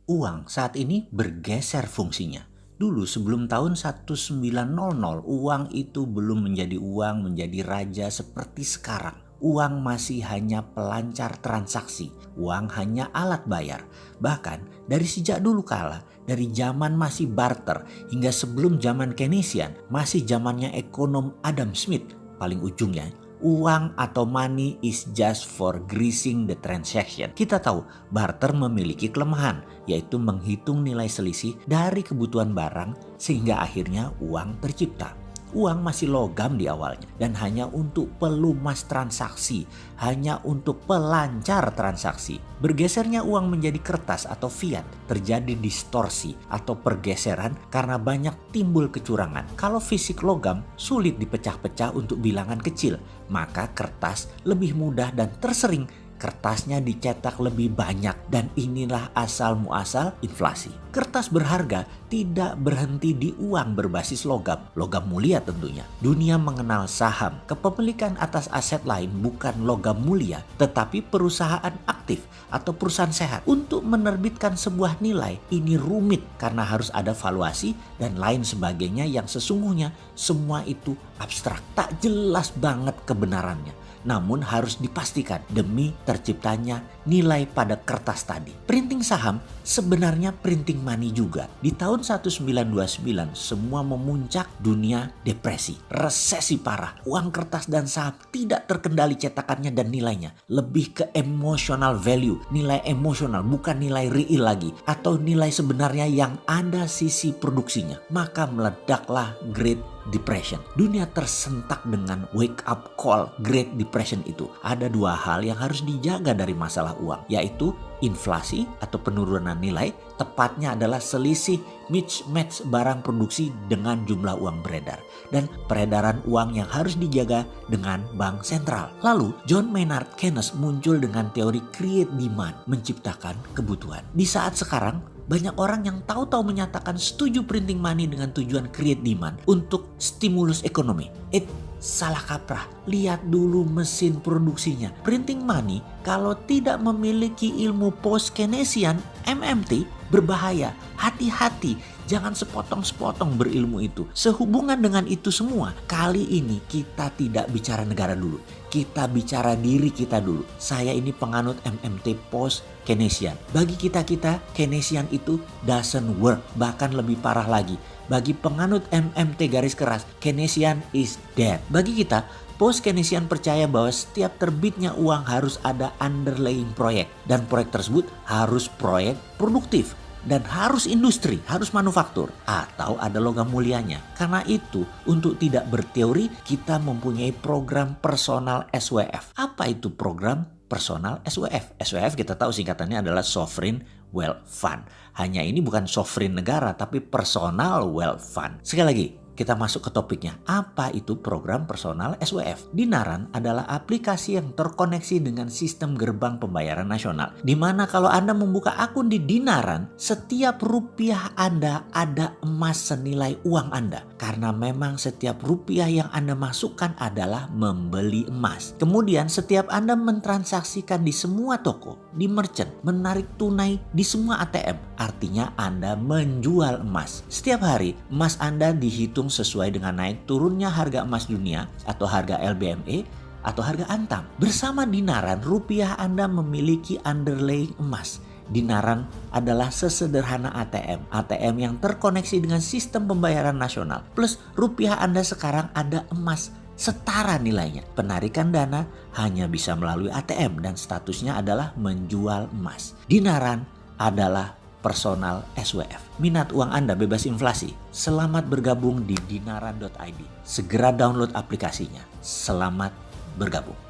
Uang saat ini bergeser fungsinya. Dulu sebelum tahun 1900, uang itu belum menjadi uang, menjadi raja seperti sekarang. Uang masih hanya pelancar transaksi, uang hanya alat bayar. Bahkan dari sejak dulu kala, dari zaman masih barter hingga sebelum zaman Keynesian, masih zamannya ekonom Adam Smith, paling ujungnya, uang atau money is just for greasing the transaction. Kita tahu barter memiliki kelemahan, yaitu menghitung nilai selisih dari kebutuhan barang sehingga akhirnya uang tercipta. Uang masih logam di awalnya dan hanya untuk pelumas transaksi, hanya untuk pelancar transaksi. Bergesernya uang menjadi kertas atau fiat terjadi distorsi atau pergeseran karena banyak timbul kecurangan. Kalau fisik logam sulit dipecah-pecah untuk bilangan kecil, maka kertas lebih mudah dan tersering kertasnya dicetak lebih banyak, dan inilah asal muasal inflasi. Kertas berharga tidak berhenti di uang berbasis logam mulia tentunya. Dunia mengenal saham, kepemilikan atas aset lain bukan logam mulia, tetapi perusahaan aktif atau perusahaan sehat. Untuk menerbitkan sebuah nilai ini rumit karena harus ada valuasi dan lain sebagainya yang sesungguhnya semua itu abstrak, tak jelas banget kebenarannya. Namun harus dipastikan demi terciptanya nilai pada kertas tadi. Printing saham sebenarnya printing money juga. Di tahun 1929 semua memuncak, dunia depresi, resesi parah. Uang kertas dan saham tidak terkendali cetakannya dan nilainya. Lebih ke emotional value, nilai emosional bukan nilai real lagi. Atau nilai sebenarnya yang ada sisi produksinya. Maka meledaklah Great Depression. Dunia tersentak dengan wake up call Great Depression itu. Ada dua hal yang harus dijaga dari masalah uang, yaitu inflasi atau penurunan nilai, tepatnya adalah selisih mismatch barang produksi dengan jumlah uang beredar, dan peredaran uang yang harus dijaga dengan bank sentral. Lalu John Maynard Keynes muncul dengan teori create demand, menciptakan kebutuhan. Di saat sekarang banyak orang yang tahu-tahu menyatakan setuju printing money dengan tujuan create demand untuk stimulus ekonomi. Salah kaprah. Lihat dulu mesin produksinya. Printing money kalau tidak memiliki ilmu post-Keynesian MMT berbahaya. Hati-hati, jangan sepotong-sepotong berilmu itu. Sehubungan dengan itu semua, kali ini kita tidak bicara negara dulu. Kita bicara diri kita dulu. Saya ini penganut MMT post-Keynesian. Bagi kita Keynesian itu doesn't work. Bahkan lebih parah lagi. Bagi penganut MMT garis keras, Keynesian is dead. Bagi kita, post-Keynesian percaya bahwa setiap terbitnya uang harus ada underlying proyek. Dan proyek tersebut harus proyek produktif. Dan harus industri, harus manufaktur, atau ada logam mulianya. Karena itu, untuk tidak berteori, kita mempunyai program personal SWF. Apa itu program personal SWF? SWF kita tahu singkatannya adalah Sovereign Wealth Fund. Hanya ini bukan sovereign negara, tapi personal wealth fund. Sekali lagi, kita masuk ke topiknya. Apa itu program personal SWF? Dinaran adalah aplikasi yang terkoneksi dengan sistem gerbang pembayaran nasional. Di mana kalau Anda membuka akun di Dinaran, setiap rupiah Anda ada emas senilai uang Anda. Karena memang setiap rupiah yang Anda masukkan adalah membeli emas. Kemudian setiap Anda mentransaksikan di semua toko, di merchant, menarik tunai di semua ATM. Artinya Anda menjual emas. Setiap hari emas Anda dihitung sesuai dengan naik turunnya harga emas dunia atau harga LBME atau harga Antam. Bersama Dinaran, rupiah Anda memiliki underlying emas. Dinaran adalah sesederhana ATM yang terkoneksi dengan sistem pembayaran nasional. Plus rupiah Anda sekarang ada emas setara nilainya. Penarikan dana hanya bisa melalui ATM dan statusnya adalah menjual emas. Dinaran adalah personal SWF. Minat uang Anda bebas inflasi. Selamat bergabung di dinaran.id. Segera download aplikasinya. Selamat bergabung.